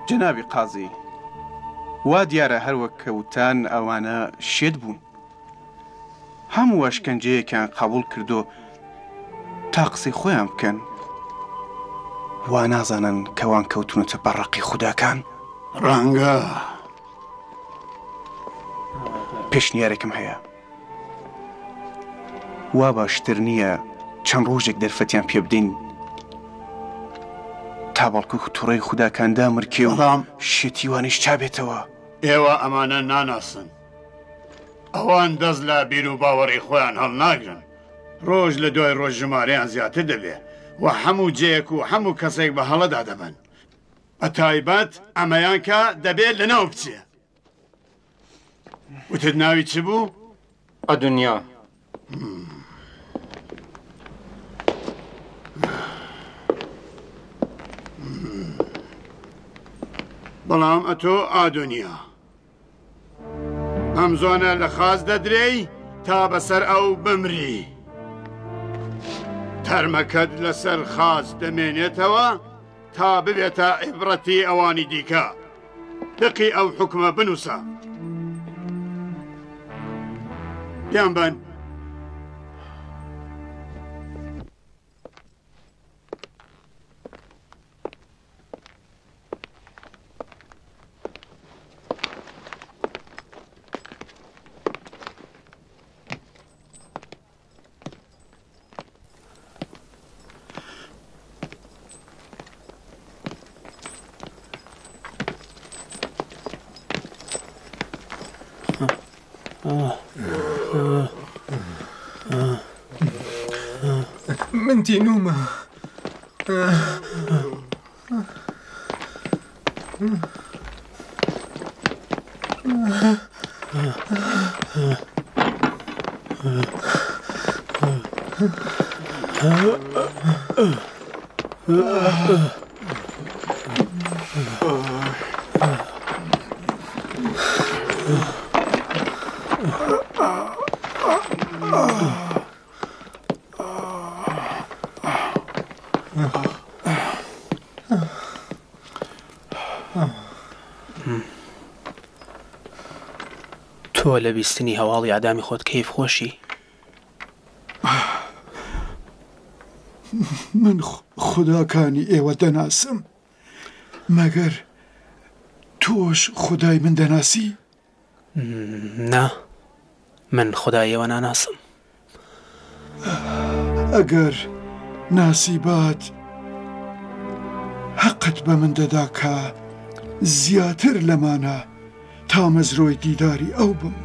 جنابی قازی وا دیارە هەروەک کەوتان ئەوانە شێت بوون هەموو ئەشکەنجەیەکیان قبول کردو تا قسەی خۆیان بکەن وا نازانن کەوان کەوتونەتە بەڕقی خوداکان ڕەنگە پێشنیارێکم هەیە وا باشتر نییە چەند ڕۆژێک دەرفەتیان پێ بدەین تا بەڵکو تووڕەی خوداکاندا مرکێ و شێتیوانیش چابێتەوە ئێوە ئەمانە ناناسن ئەوان دەست لە بیر و باوەڕی خۆیان هەڵ ناگرن ڕۆژ لە دوای ڕۆژ ژمارەیان زیاتر دەبێ و هەموو جەیەک و هەموو کەسێک بە هەڵەدا دەبن بە تایبەت ئەمەیان کە دەبێت لەناو بچێ وتت ناوی چ بوو؟ ئەدونیا بەڵام ئەتۆ ئادونیا ئەم زۆنە لە خاز دەدرێی تا بەسەر ئەو بمری تەرمەکەت لەسەر خاز دەمێنێتەوە تا ببێتە عیبرەتی ئەوانی دیکە دقی ئەو حکومە بنووسە دیان بن من دينوما تۆ لە بیستنی هەواڵی ئادامی خۆت کەیف خۆشی؟ من خوداکانی ئێوە دەناسم مەگەر تۆش خودای من دەناسی؟ نا من خودای ئێوە ناناسم ئەگەر ناسیبات حەقت بە من دەدا کە زیاتر لەمانە تا مەزرۆی دیداری ئەو بم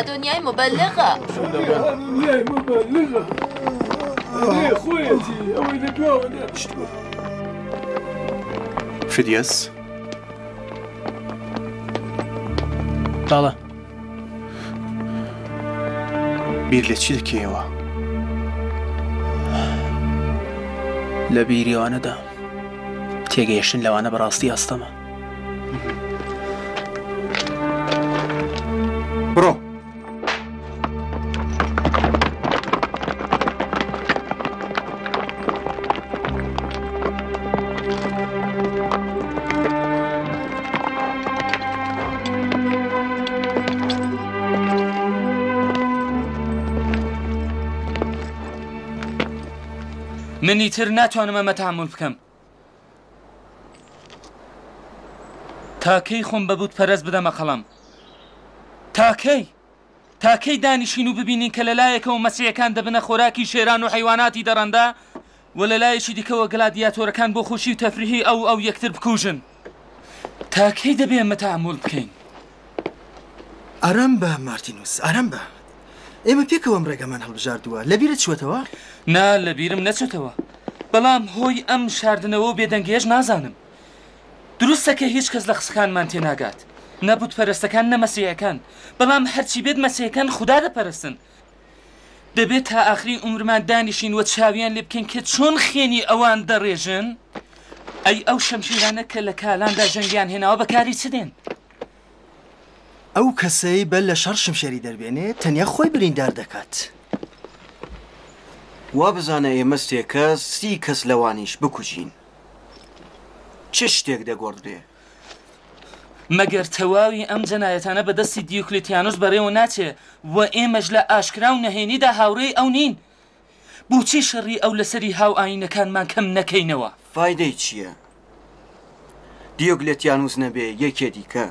دنياي مبلغة دنياي مبلغة يا خويتي أوي نبيعنا فدياس طالع بیر لە چی دەکەیەوە؟ لە بیریوانەدا تێگەیشتن لەوانە بەڕاستی ئەستەمە بڕۆ منی تر ناتوانم ئەمە تەحموڵ بکەم تاکەی خۆم بەبوت پەرست بدەمە قەڵەم تاکەی دانیشین و ببینین کە لەلایەکەوە مەسیحەکان دەبنە خۆراکی شێران و حیواناتی دەڕەندا و لەلایەکی دیکەوە گلادیاتۆرەکان بۆ خۆشی و تەفریحی ئەو یەکتر بکوژن تاکەی دەبێ ئەمە تەحموڵ بکەین ئارام بە مارتینوس ئارام بە ئێمە پێکەوەم ڕێگەمان هەڵبژاردووە لەبیرت چوەتەوە؟ نا لەبیرم نەچێتەوە بەڵام هۆی ئەم شاردنەوە و بێدەنگێژ نازانم دروستە کە هیچ کەس لە قسەکانمان تێناگات نەبوت پەرستەکان نەمەسیحەکان، بەڵام هەرچی بێت مەسیحەکان خوددا دەپەرستن. دەبێت تا ئاخری عومرمان دانیشین و چاویان لێ بکەین کە چۆن خێنی ئەوان دەڕێژن. ئەی ئەو شەمشیرانە کە لە کالاندا ژەنگیان هێناوە بەکاری چ دێن؟ ئەو کەسەی بەل لە شەڕ شمشێری دەربێنێت تەنیا خۆی بریندار دەکات. وا بزانە ئێمە سێکە 30 کەس لەوانیش بکوژین. چ شتێک دەگۆڕدرێ؟ مەگەر تەواوی ئەم جەنایەتانە بەدەستی دیوکلێتیانوس بەڕێوە ناچێ و ئێمەش لە ئاشکرا و نەهێنیدا هاوڕێی ئەو نین. بۆچی شەڕی ئەو لەسەری هاو ئاینەکانمان کەم نەکەینەوە؟ فایدەی چییە؟ دیوکلێتیانوس نەبێ یەکێ دیکە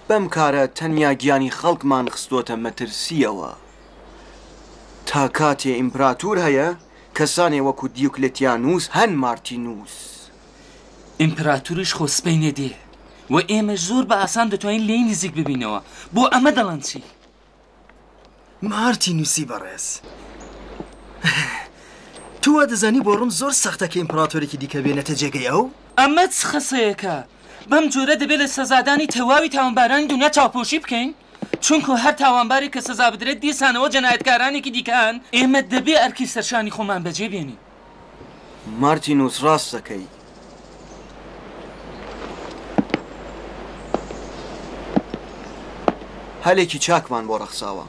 بەم کارە تەنیا گیانی خەڵکمان خستۆتە مەترسیەوە. تا کاتێ ئیمپراتور هەیە کەسانێ وەکو دیوکلێتیانوس هەن مارتینوس. ئیمپراتوریش خۆسپەی نێدێ و ئێمە زۆر بە ئاسان دەتوانین لێی نزیک ببینەوە. بۆ ئەمە دەڵێن چی؟ مارتینوسی بەڕێز تووا دەزانی بۆ ڕوم زۆر سەختە کە ئیمپراتۆرێکی دیکە بێنێتە جێگەی ئەو؟ ئەمە چ خەسەیەکە؟ بەم جۆرە دەبێت لە سەزادانی تەواوی تاوانبارانی دنیا چاوپۆشی بکەین؟ چونکە هەر تاوانباری کە سەزا بدرێت دیسانەوە جەنایەتکارانێکی دیکەن. ئێمە دەبێ ئەرکی سەرشانی خۆمان بەجێ بێنین. مارتینوس ڕاست دەکەی. هەلێکی چاکمان بۆ ڕەخساوە.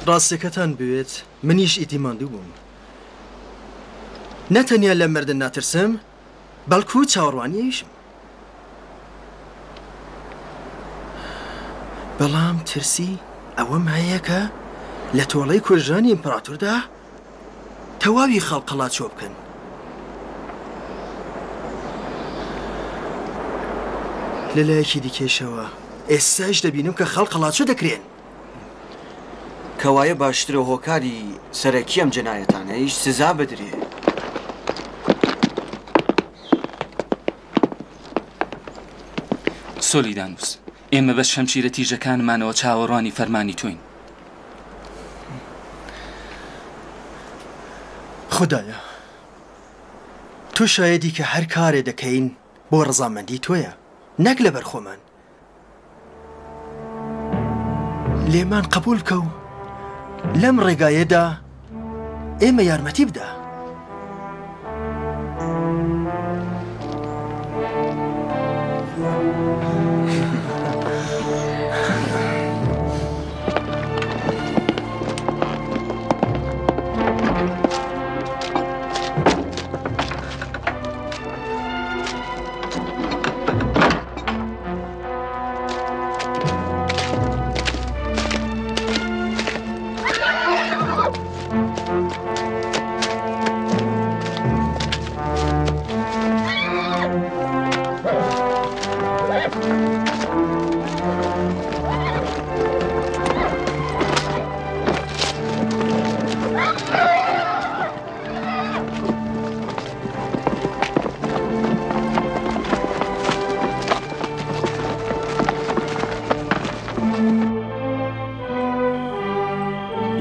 ڕاستیەکەتان بوێت منیش ئیتیماندوو بووم. نەتەنیا لە مردن ناترسم بەڵکو چاوەڕوانیشم. بەڵام ترسی ئەوەم هەیە کە لە تۆڵەی کوژانی ئیمپراتوردا تەواوی خەڵقەڵات چۆ بکەن. لەلایەکی دیکێشەوە ئێستاش دەبینم کە خەڵقەڵات چۆ دەکرێن. کەوایە باشترە هۆکاری سەرەکی ئەم جەنایەتانەیش سزا بدرێ. سۆلیدانوس، ئێمە بە شەمشیرە تیژەکانمانەوە چاوەڕوانی فەرمانی توین. خدایە تۆ شایەدی کە هەر کارێ دەکەین بۆ ڕەزامەندی تۆیە نەک لەبەر خۆمان. لێمان قبول بکە و لەم ڕێگایەدا ئێمە یارمەتی بدە.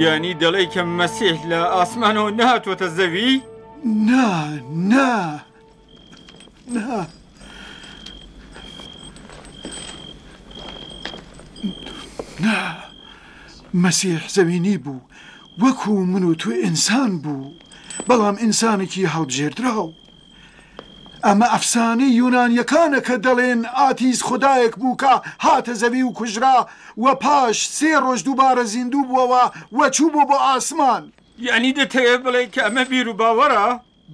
یانی دەڵێ کە مەسیح لە ئاسمانەوە نهاتوۆتە زەوی؟ نا نا نا نا مەسیح زەوینی بوو وەکو من و تو ئینسان بوو بەڵام ئینسانێکی هەڵبژێردراو. ئەمە ئەفسانەی یونانیەکانە کە دەڵێن ئاتیز خودایەک بوو کە هاتە زەوی و کوژرا و پاش 3 ڕۆژ دووبارە زیندوو بووەوە و چوو بۆ ئاسمان. یعنی دەتەوێت بڵێ کە ئەمە بیر و باوەڕە؟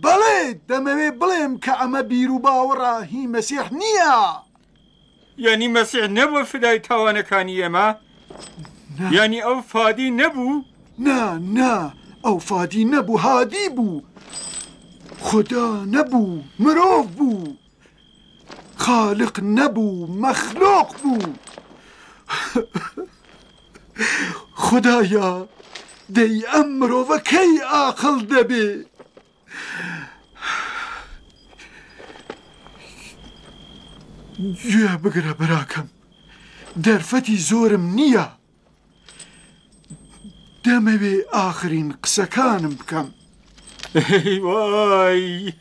بەڵێ دەمەوێت بڵێم کە ئەمە بیر و باوەڕە هی مەسیح نییە. یعنی مەسیح نەبوو فدای تاوانەکانی ئێمە؟ یعنی ئەو فادی نەبوو؟ نا نا ئەو فادی نەبوو هادی بوو. خدا نەبوو مرۆڤ بوو. خالق نەبوو مەخلوق بوو. خدایە دەی ئەم مرۆڤە کەی ئاقڵ دەبێ؟ گوێ بگرە براکەم دەرفەتی زۆرم نییە. دەمەوێ ئاخرین قسەکانم بکەم. وای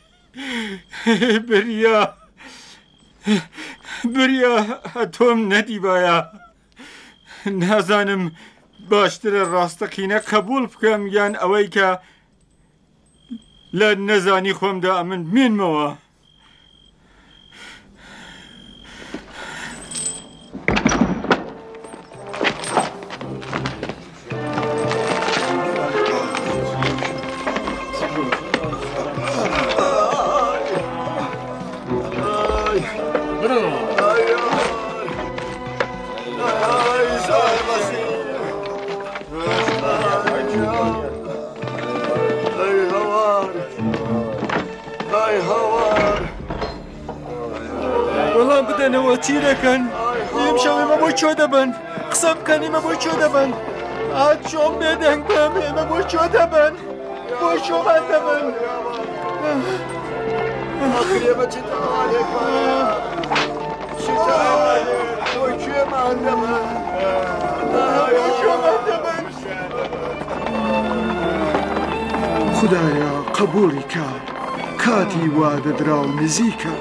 بریا تۆم نەدیبایە نازانم باشترە ڕاستەقینە قبول بکەم یان ئەوەی کە لە نەزانی خۆمدا ئەمن بمێنمەوە. وەڵام بدەنەوە چی دەکەن؟ ئیم شەو ئێمە بۆ چۆ دەبن؟ قسە بکەن ئێمە بۆ چۆ دەبن؟ چۆم بێدەنگ بم ئێمە بۆ چۆ دەبن؟ بۆ چۆمان دەبن؟ ئەخرێمە چ تاوانێکمانە؟ چ تاوانێک؟ بۆ کوێمان دەبن؟ بۆ چۆمان دەبن؟ خدایە قبوڵی کە کاتی وا دەدراو نزیکە.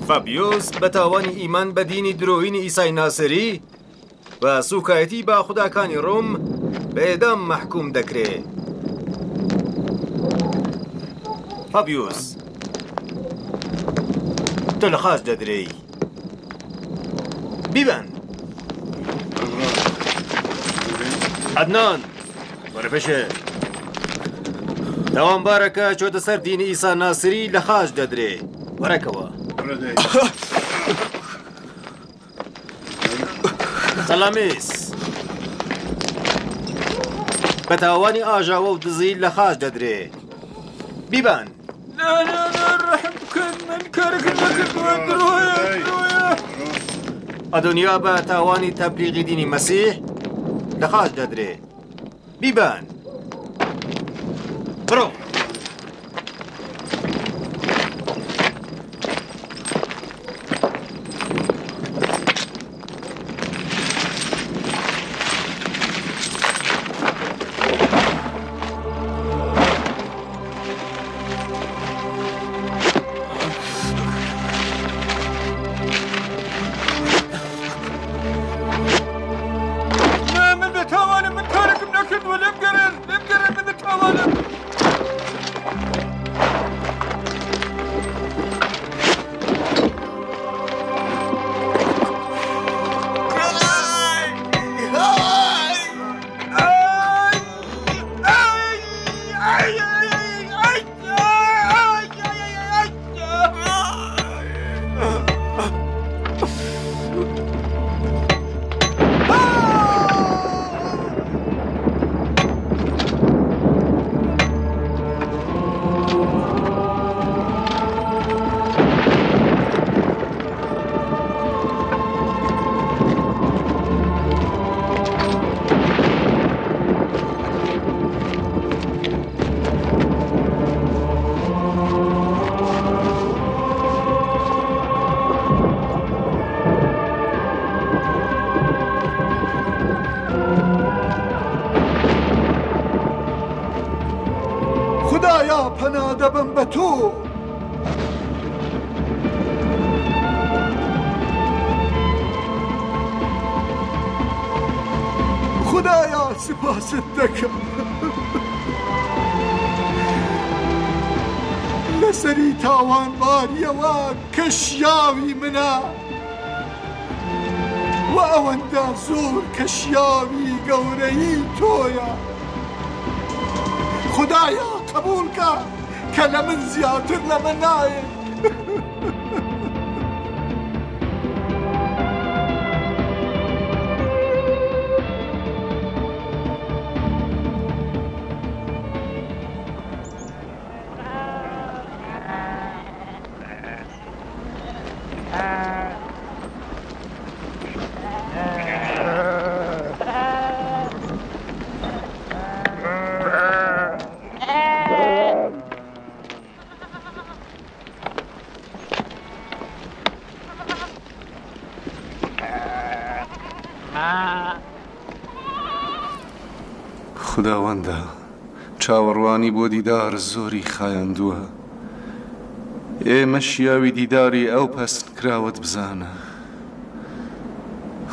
فابیۆس بە تاوانی ئیمان بە دینی درۆینی ئیسای ناسری و سوکایەتی با خوداکانی ڕۆم بە ئێدام مەحکوم دەکرێت. فابیۆس تۆ لە خاش دەدرێی. بیبەن. عەدنان وەرە پێشێ. تاوانبارەکە چۆتە سەر دینی ئیسا ناسری لە خاش دەدرێ. وەرەکەوە. سەلامیس بە تاوانی ئاژاوە و دزی لە خاش دەدرێ. بیبان. ڕەحم بکەن من کارەکەم نەکردووە درۆیە. ئەدونیا بە تاوانی تەبلیغی دینی مەسیح لە خاش دەدرێ. بیبان. بڕۆ. خدایا پەنا دەبم بە تۆ خدایا سپاست دەکەم لەسەری تاوانباریەوە کە شیاوی منە و ئەوەندە زۆر کە شیاوی گەورەی تۆیە خدایا قبولکە کە لە من زیاتر لە من نایە خداوەندە چاوەڕوانی بۆ دیدار زۆری خایاندووە ئێمە شیاوی دیداری ئەو پەست کراوت بزانە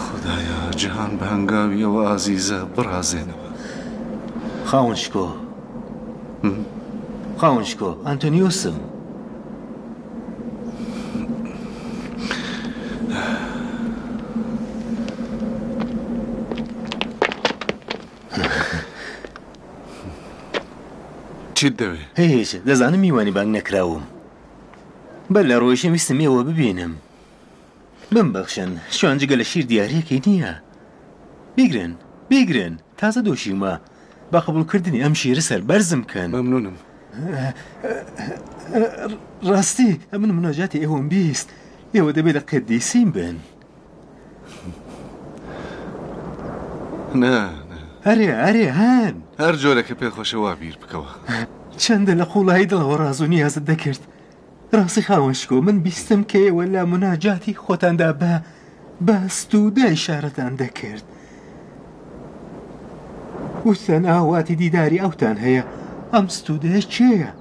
خدایە جیهان بە هەنگاویەوە ئازیزە بڕازێنەوە خاوەنشکۆ خاوەنشکۆ ئەنتۆنیۆسم چیت دەوێ؟ هیچ دەزانم میوانی بانگ نەکراوم بەر لە ڕۆژێ ویستم ئێوە ببینم بمبەخشن شوان جگە لە شیر دیارەکەی نییە بیگرن بیگرن تازە دۆشیمە با قبولکردنی ئەم شیرە سەر بەرزم کەن مەمنونم ڕاستی ئەمن مناجاتی ئێوەم بیست ئێوە دەبێت لە قەدیسیم بن نا ئەرێ ئەرێ هەن هەر جۆرەکە پێخۆشەوە بیر بکەوە چەندە لە قوڵایی دڵەوە ڕاز و نیازت دەکرد ڕاستی خاوەنشکۆ من بیستم کە ئێوە لە مناجاتی خۆتاندا بە ستوودە ئیشارەتان دەکرد وتەن ئاواتی دیداری ئەوتان هەیە ئەم ستوودەیە چێیە؟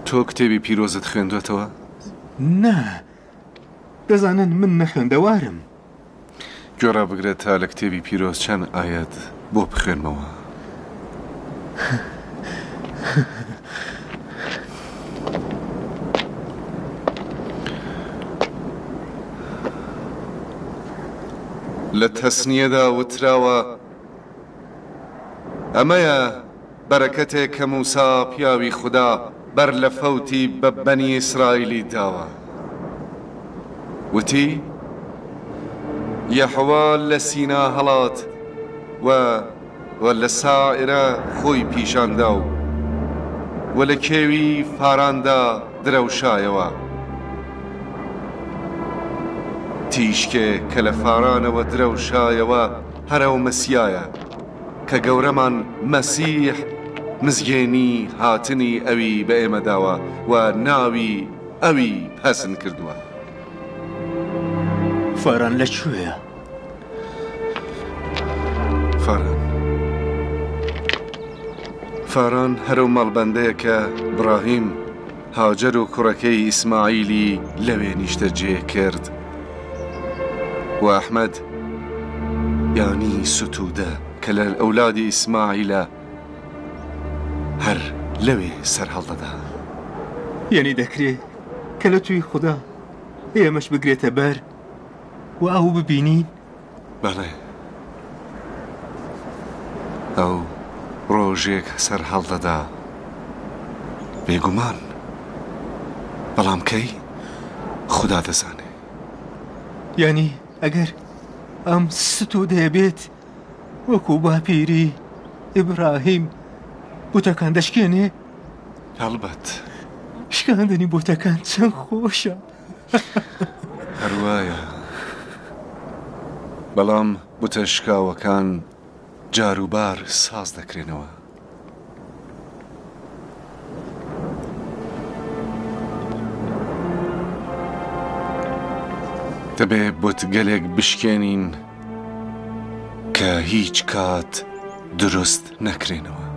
تۆ کتێبی پیرۆزت خوێندوێتەوە؟ نا دەزانن من نەخوێندەوارم گۆڕا بگرێت تا لە کتێبی پیرۆز چەند ئاەت بۆ بخوێنمەوە لە تەسنیەدا وتراوە ئەمەیە بەرەکەتێک کە موسا پیاوی خوددا بەر لە فەوتی بە بەنی ئیسرائیلی داوە وتی یەحوا لە سینا هەڵات و لە سائرە خۆی پیشاندا و لە کێوی فاراندا درەوشایەوە تیشکێ کە لە فارانەوە درەوشایەوە هەرەو مەسیایە کە گەورەمان مەسیح مزگێنی هاتنی ئەوی بە ئێمە داوە و ناوی ئەوی پەسند کردووە فاران لەکوێیە؟ فاران هەرو مەڵبەندەیە کە براهیم هاجەر و کوڕەکەی ئیسماعیلی لەوێ نیشتەجێ کرد و ئەحمەد یانی ستوودە کە لە ئەولادی ئیسماعیلە هەر لەوێ سەر هەڵدەدا یعنی دەکرێت کە لە توی خوددا ئێمەش بگرێتە بەر و ئەو ببینین؟ بەڵێ ئەو ڕۆژێک سەر هەڵدەدا بێگومان بەڵام کەی خوددا دەزانێ یعنی ئەگەر ئەم ستوودەیە بێت وەکو باپیری ئیبراهیم بوتەکان دەشکێنێ؟ هەڵبەت شکاندنی بوتەکان چەند خۆشە هەروایە بەڵام بوتە شکاوەکان جاروبار ساز دەکرێنەوە دەبێ بۆت گەلێک بشکێنین کە هیچ کات دروست نەکرێنەوە